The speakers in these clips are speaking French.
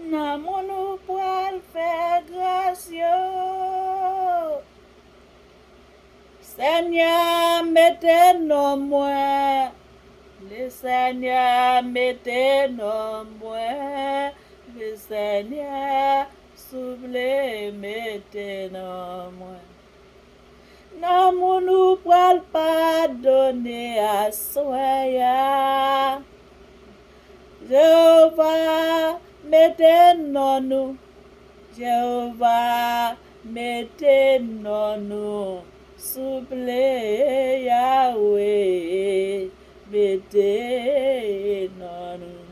Nan moun nou pral fè grâce yo. Seigneur, mettez nos moins. Le Seigneur, mettez nos moins. Le Seigneur, soufflez, mettez nos moins. Nan moun nou pral pardonner à soya. Jéhovah, mettez nos nous. Jéhovah, mettez nos nous. Souple Yahweh, mettez nos nous.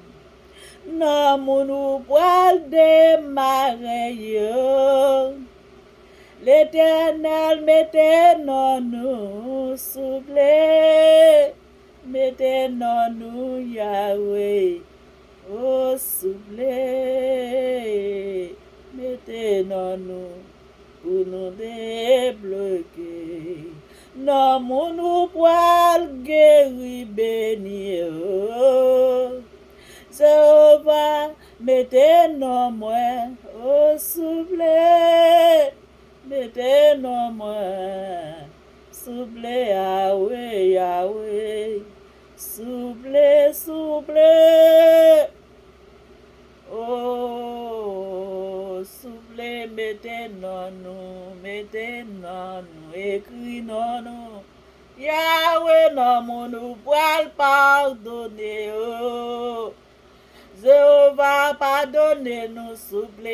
Nan moun nou pral démarrer yo. L'Éternel mettez nos nous. Souple, mettez nos nous Yahweh. Oh, souple, mettez-nous pour nous débloquer. Nan moun nou pral guéri béni. Jéhovah, mettez-nous moins. Oh, souple, mettez-nous moins. Souple Yahweh, Yahweh. Souple, souple. Oh, souple, mettez-nous, écris-nous. Yahweh, nan moun nou pral pardonner. Oh. Jéhovah, pardonnez-nous, souple,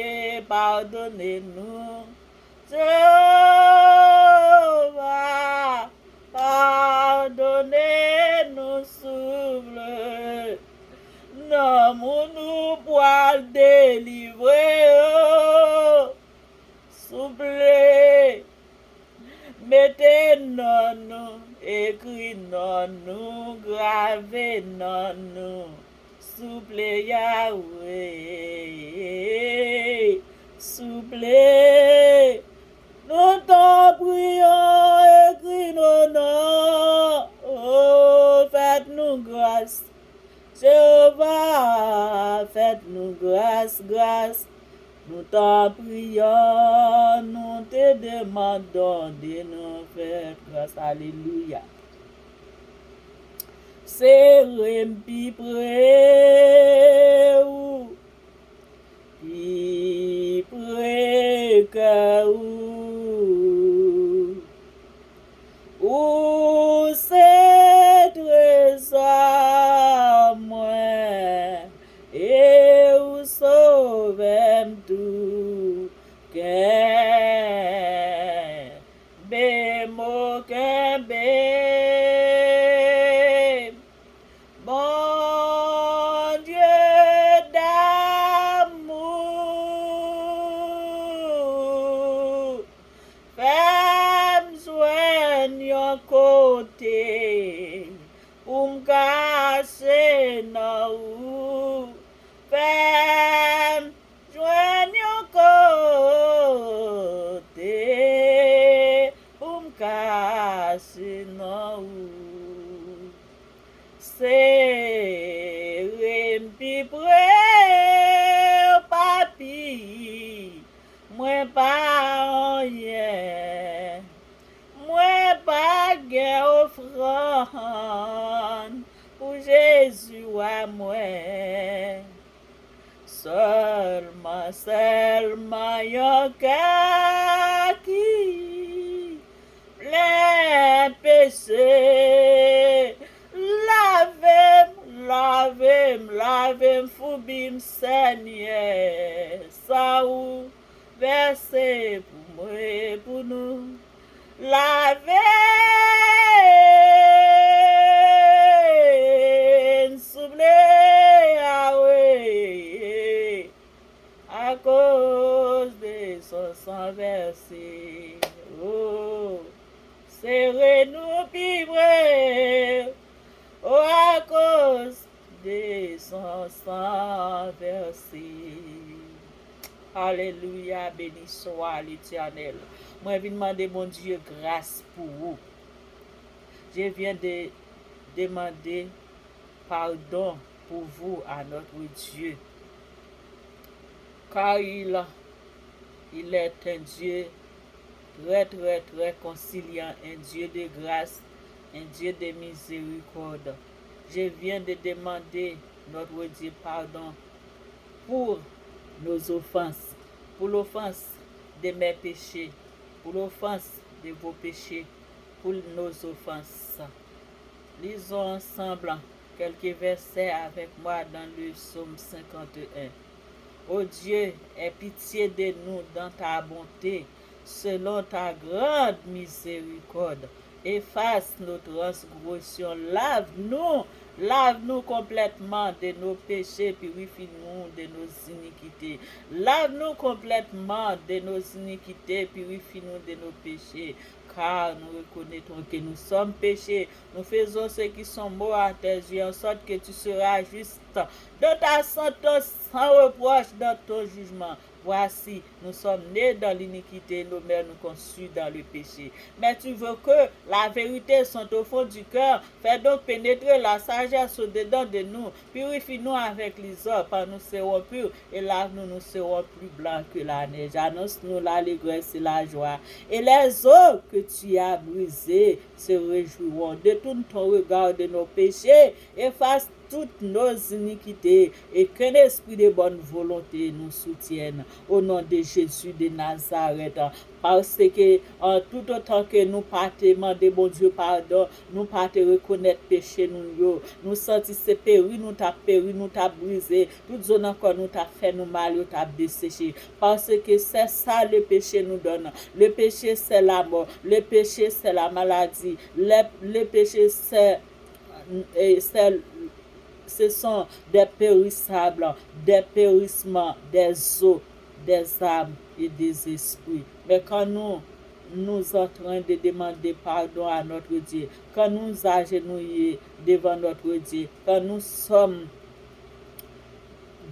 pardonnez-nous. Jéhovah, pardonnez-nous, souple. Nan moun nou pral délivrer. Oh. Souple, mettez-nous, écris-nous, gravez-nous. Souple Yahweh, souple, nous t'en prions, écris-nous. Oh, faites-nous grâce. Jéhovah, faites-nous grâce, grâce. Nous t'en prions, nous te demandons de nous faire grâce. Alléluia. C'est pi près que ou c'est trésor moi et ou sauvem tout que bémo que bé. Côté pour m'casser nous femme joignons côté pour m'casser nous c'est rempi près papi moi pas rien. Moi pas gain offrande pour Jésus à moi. Seulement yon cœur qui plein péché. Lavem, foubim Seigneur. Ça ou versé pour moi, pour nous. Lavez, soufflez, Yahweh, à cause de son sang versé. Oh, serrez-nous vivre, oh, à cause de son sang versé. Alléluia, béni soit l'Éternel. Moi, je viens demander, mon Dieu, grâce pour vous. Je viens de demander pardon pour vous à notre Dieu. car il est un Dieu très, très, très conciliant, un Dieu de grâce, un Dieu de miséricorde. Je viens de demander, notre Dieu, pardon pour nos offenses, pour l'offense de mes péchés, pour l'offense de vos péchés, pour nos offenses. Lisons ensemble quelques versets avec moi dans le psaume 51. Ô Dieu, aie pitié de nous dans ta bonté, selon ta grande miséricorde. Efface nos transgressions, lave-nous complètement de nos péchés, purifie-nous de nos iniquités. Lave-nous complètement de nos iniquités, purifie-nous de nos péchés. Car nous reconnaissons que nous sommes péchés, nous faisons ce qui sont mauvais à tes yeux, en sorte que tu seras juste dans ta sentence sans reproche dans ton jugement. Voici, nous sommes nés dans l'iniquité, nos mères nous conçues dans le péché. Mais tu veux que la vérité soit au fond du cœur. Fais donc pénétrer la sagesse au-dedans de nous. Purifie-nous avec l'hysope, nous serons purs, et lave-nous, nous serons plus blancs que la neige. Annonce-nous l'allégresse et la joie. Et les eaux que tu as brisées se réjouiront. Détourne ton regard de nos péchés, efface toutes nos iniquités, et qu'un esprit de bonne volonté nous soutienne au nom de Jésus de Nazareth. Parce que tout autant que nous pas te demander bon Dieu pardon, nous pas te reconnaître péché nous sentis c'est péri, nous t'a brisé, toute zone encore nous t'a fait nous mal, nous t'a desséché. Parce que c'est ça le péché nous donne. Le péché c'est la mort, le péché c'est la maladie, le péché ce sont des périssables, des périssements, des eaux, des âmes et des esprits. Mais quand nous sommes en train de demander pardon à notre Dieu, quand nous agenouillons devant notre Dieu, quand nous sommes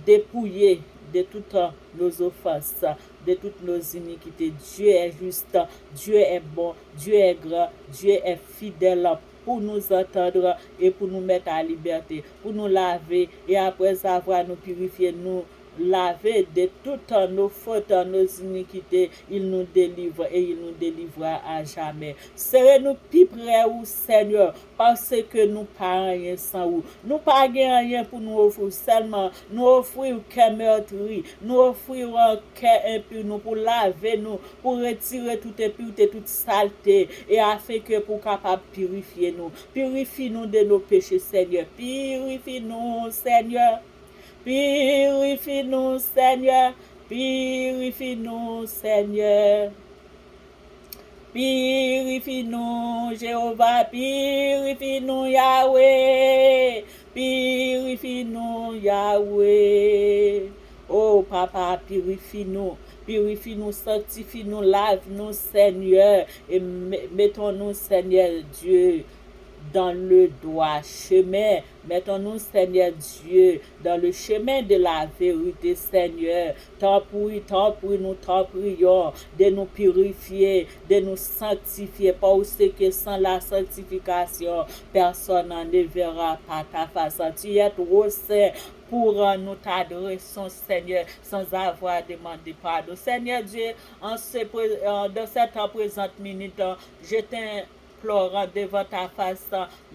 dépouillés de toutes nos offenses, de toutes nos iniquités, Dieu est juste, Dieu est bon, Dieu est grand, Dieu est fidèle pour nous entendre et pour nous mettre à liberté, pour nous laver et après avoir nous purifié, nous laver de toutes nos fautes, nos iniquités, il nous délivre et il nous délivrera à jamais. Serez-nous plus près ou Seigneur, parce que nous pas rien sans vous. Nous pas rien pour nous offrir, seulement nous offrir cœur meurtri, nous offrir un cœur impur, nous pour laver nous, pour retirer toute impureté, toute saleté, et afin que pour capable purifier nous. Purifie-nous de nos péchés, Seigneur. Purifie-nous, Seigneur. Purifie-nous, Seigneur. Purifie-nous, Seigneur. Purifie-nous, Jéhovah. Purifie-nous, Yahweh. Purifie-nous, Yahweh. Oh, Papa, purifie-nous. Purifie-nous, sanctifie-nous, lave-nous, Seigneur. Et mettons-nous, Seigneur Dieu, dans le droit chemin. Mettons-nous, Seigneur Dieu, dans le chemin de la vérité, Seigneur. T'en prions de nous purifier, de nous sanctifier, parce que sans la sanctification, personne ne verra pas ta face. Tu es trop saint pour nous t'adressons, Seigneur, sans avoir demandé pardon. Seigneur Dieu, dans cette présente minute, je t'implore devant ta face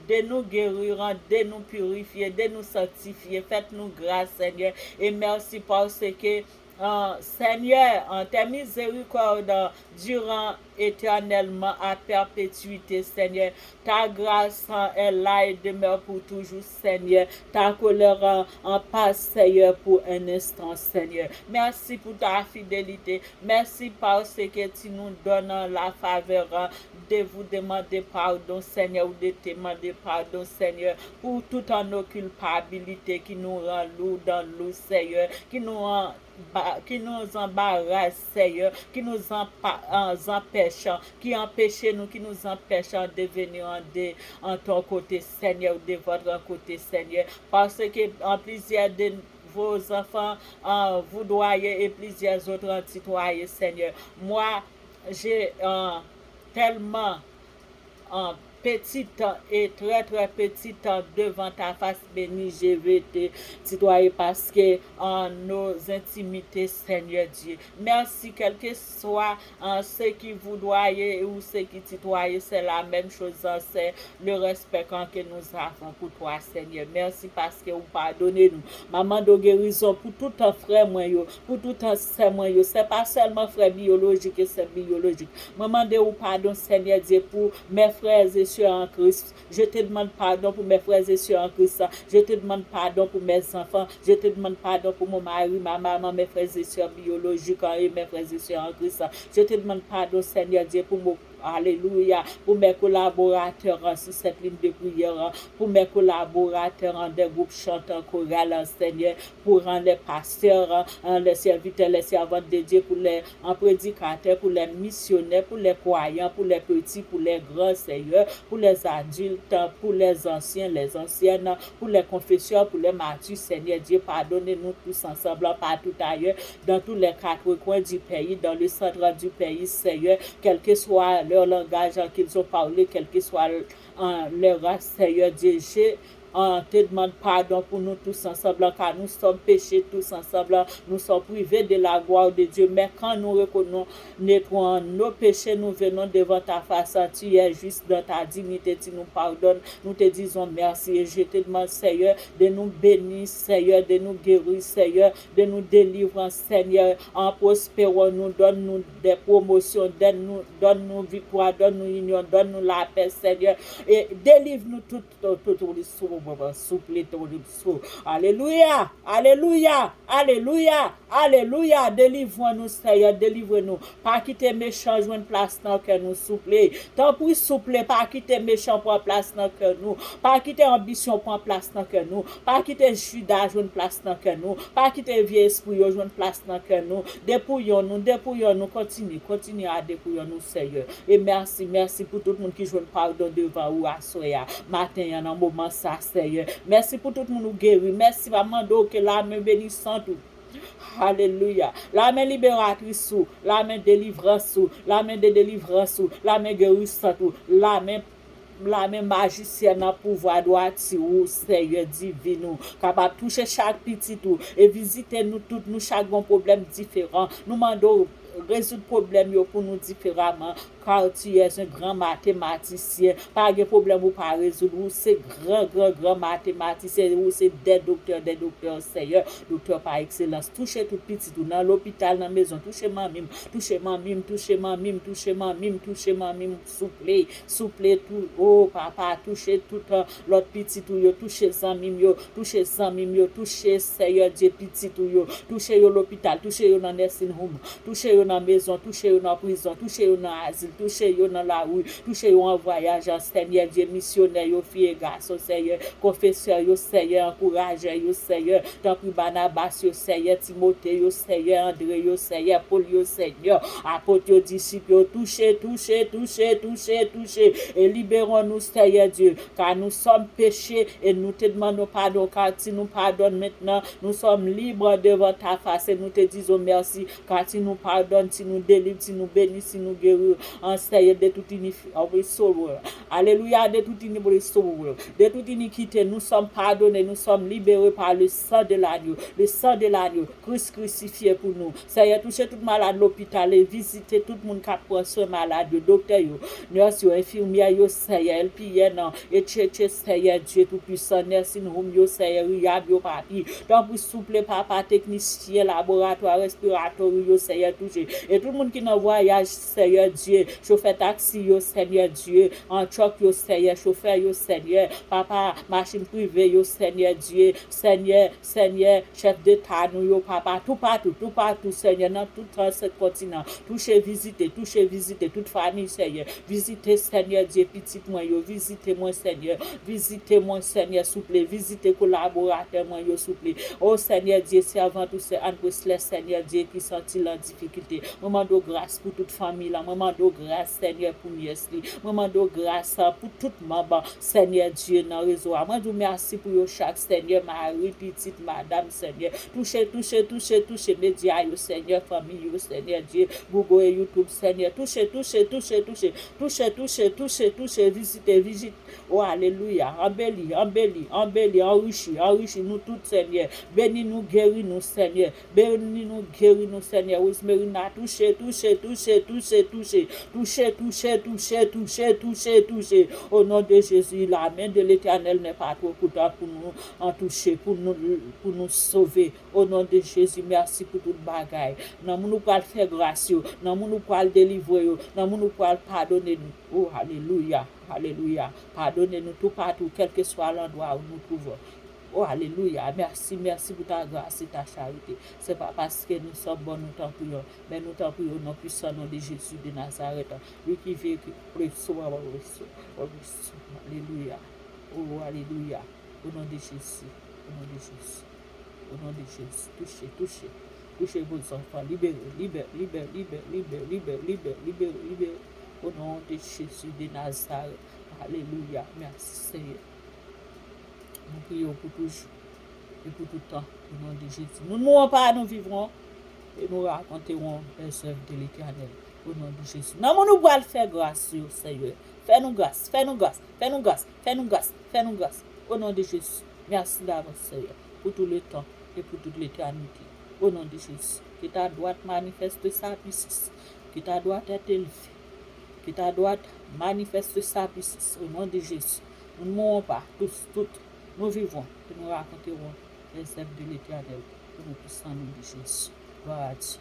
de nous guérir, de nous purifier, de nous sanctifier. Faites-nous grâce, Seigneur, et merci parce que Seigneur, en tes miséricordes durant éternellement à perpétuité, Seigneur. Ta grâce est là et demeure pour toujours, Seigneur. Ta colère en passe, Seigneur, pour un instant, Seigneur. Merci pour ta fidélité. Merci parce que tu nous donnes la faveur de vous demander pardon, Seigneur, ou de te demander pardon, Seigneur, pour toute nos culpabilités qui nous rend lourd dans l'eau, Seigneur, qui nous embarrasse, Seigneur, qui nous empêche, qui nous empêche de venir en ton côté, Seigneur, de votre côté, Seigneur, parce que en plusieurs de vos enfants, vous doyez et plusieurs autres citoyens, Seigneur. Moi, j'ai tellement petite et très très petite devant ta face bénie, je vais te tutoyer parce que en nos intimités, Seigneur Dieu. Merci, quel que soit ce qui vous doyez ou ce qui tutoie, c'est la même chose, c'est le respect que nous avons pour toi, Seigneur. Merci parce que vous pardonnez nous. Maman de guérison pour tout un frère, moi, pour tout un sœur, moi, c'est pas seulement frère biologique, c'est biologique. Maman de vous pardon, Seigneur Dieu, pour mes frères et sœurs en Christ. Je te demande pardon pour mes frères et sœurs en Christ. Je te demande pardon pour mes enfants. Je te demande pardon pour mon mari, ma maman, mes frères et sœurs biologiques et mes frères et sœurs en Christ. Je te demande pardon, Seigneur Dieu, pour mon Alléluia. Pour mes collaborateurs sur cette ligne de prière, pour mes collaborateurs en des groupes chantants chorales, Seigneur, pour les pasteurs, les serviteurs, les servantes de Dieu, pour les prédicateurs, pour les missionnaires, pour les croyants, pour les petits, pour les grands, Seigneur, pour les adultes, pour les anciens, les anciennes, pour les confesseurs, pour les martyrs, Seigneur Dieu, pardonnez-nous tous ensemble, partout ailleurs, dans tous les quatre coins du pays, dans le centre du pays, Seigneur, quel que soit leur langage qu'ils ont parlé, quel que soit leur race, Seigneur Dieu, on te demande pardon pour nous tous ensemble, car nous sommes péchés tous ensemble, nous sommes privés de la gloire de Dieu. Mais quand nous reconnaissons nos péchés, nous venons devant ta face, tu es juste dans ta dignité, tu nous pardonnes, nous te disons merci. Et je te demande, Seigneur, de nous bénir, Seigneur, de nous guérir, Seigneur, de nous délivrer, Seigneur, en prospérant, nous donne-nous des promotions, donne-nous victoire, donne-nous union, donne-nous la paix, Seigneur, et délivre-nous tout souple ton souffle. Alléluia, alléluia, alléluia, alléluia. Délivre-nous, Seigneur, délivre-nous. Pas quitter méchant, joindre place dans que nous souple. Tant pour souple, pas quitter méchant pour place dans que nous. Pas quitter ambition pour place dans que nous. Pas quitter Judas, joindre place dans que nous. Pas quitter vieux esprit, joindre place dans que nous. Dépouillons-nous, continue à dépouiller nous, Seigneur. Et merci pour tout le monde qui joue pardon devant ou à soya. Matin, il y a un moment ça, Seigneur. Merci pour tout le monde qui guérit. Merci, maman, que la main bénissante. Alléluia. La main libératrice, la main délivrance, la main de délivrance, la main guérissante, la main magicienne en pouvoir droiti ou Seigneur divin, capable de toucher chaque petit tout et visiter nous tous, nous chaque bon problème différent. Nous demandons résoudre problème pour nous différemment, car tu es un grand mathématicien. Pas de problème ou pas résoudre, ou c'est grand mathématicien, ou c'est des docteurs, Seigneur, docteur par excellence. Touchez tout petit, tout dans l'hôpital, dans la maison, touchez mamim, souple tout, oh papa, touchez tout l'autre petit tout, touchez zamim, touchez Seigneur Dieu petit tout, touchez l'hôpital, touchez dans nursing home, touchez dans maison, touchez dans prison, touchez dans asile, touchez dans la rue, touchez en voyage, Seigneur Dieu, missionnaire, filles et garçons, Seigneur, confesseur, Seigneur, encourageur, Seigneur, tant que Barnabas, Seigneur, Timothée, Seigneur, André, Seigneur, Paul, Seigneur, apôtres, disciples, touchez, et libérons-nous, Seigneur Dieu, car nous sommes péchés et nous te demandons pardon, car tu nous pardonnes maintenant, nous sommes libres devant ta face et nous te disons merci, car tu nous pardonnes, tu nous délivres, tu nous bénis, tu nous guéris, Seigneur, de toute iniquité. Alléluia, de toute iniquité, nous sommes pardonnés, nous sommes libérés par le sang de l'agneau, Christ crucifié pour nous. Seigneur, touchez tout malade à l'hôpital et visitez tout le monde qui prend soin malade, docteur, nurse, infirmière, Seigneur, LPN, et tchétché, Seigneur, Dieu tout-puissant, nursing home, Seigneur, Riyab, papi, donc pour souple, papa, technicien, laboratoire, respiratoire, Seigneur, touché. Et tout le monde qui est en voyage, Seigneur Dieu, chauffeur taxi, Seigneur Dieu, en truck, Seigneur, chauffeur, Seigneur, papa, machine privée, Seigneur Dieu, Seigneur, chef d'État, nous, papa, tout partout, Seigneur, dans tout ce continent, touchez, visitez, toute famille, Seigneur, visitez, Seigneur Dieu, petit moi, visitez-moi, Seigneur, souple, visitez collaborateur, moi, souple, oh Seigneur Dieu, servant tous ces Seigneur Dieu, qui sont en difficulté. Moment de grâce pour toute famille, moment de grâce, Seigneur, pour Miesli. Moi, demande grâce pour tout membre, Seigneur Dieu, dans le réseau. Moi, je merci pour chaque Seigneur, Marie, petite madame, Seigneur. Touchez, médias, Seigneur, famille, Seigneur Dieu, Google et YouTube, Seigneur. Touchez, visitez. Oh, alléluia. Embellis, enrichis nous tous, Seigneur. Bénis-nous, guéris-nous, Seigneur. Bénis-nous, guéris-nous, Seigneur. Rosemérina, touchez. Au nom de Jésus, la main de l'Éternel n'est pas trop courte pour nous en toucher, pour nous sauver. Au nom de Jésus, merci pour toute bagaille. Nous pouvons faire grâce, nous pouvons délivrer, nous pouvons pardonner. Oh, alléluia. Pardonnez-nous tout partout, quel que soit l'endroit où nous trouvons. Oh, alléluia. Merci pour ta grâce et ta charité. Ce n'est pas parce que nous sommes bons, nous t'en prions, mais nous t'en prions au nom puissant nom de Jésus de Nazareth. Lui qui veut que alléluia. Oh, alléluia. Au nom de Jésus. Au nom de Jésus. Touchez vos enfants. Libérez. Au nom de Jésus de Nazareth. Alléluia. Merci Seigneur. Nous prions pour toujours et pour tout temps. Au nom de Jésus. Nous ne mourrons pas, nous vivrons et nous raconterons les œuvres de l'Éternel. Au nom de Jésus. Non, nous pouvons faire grâce, Seigneur. Fais-nous grâce. Au nom de Jésus. Merci d'avance, Seigneur, pour tout le temps et pour toute l'éternité. Au nom de Jésus. Que ta droite manifeste sa puissance. Que ta droite est élevée. Que ta droite manifeste sa puissance. Au nom de Jésus. Nous ne mourrons pas, toutes. Nous vivons et nous raconterons les œuvres de l'Éternel. Au nom puissant nom de Jésus. Gloire à Dieu.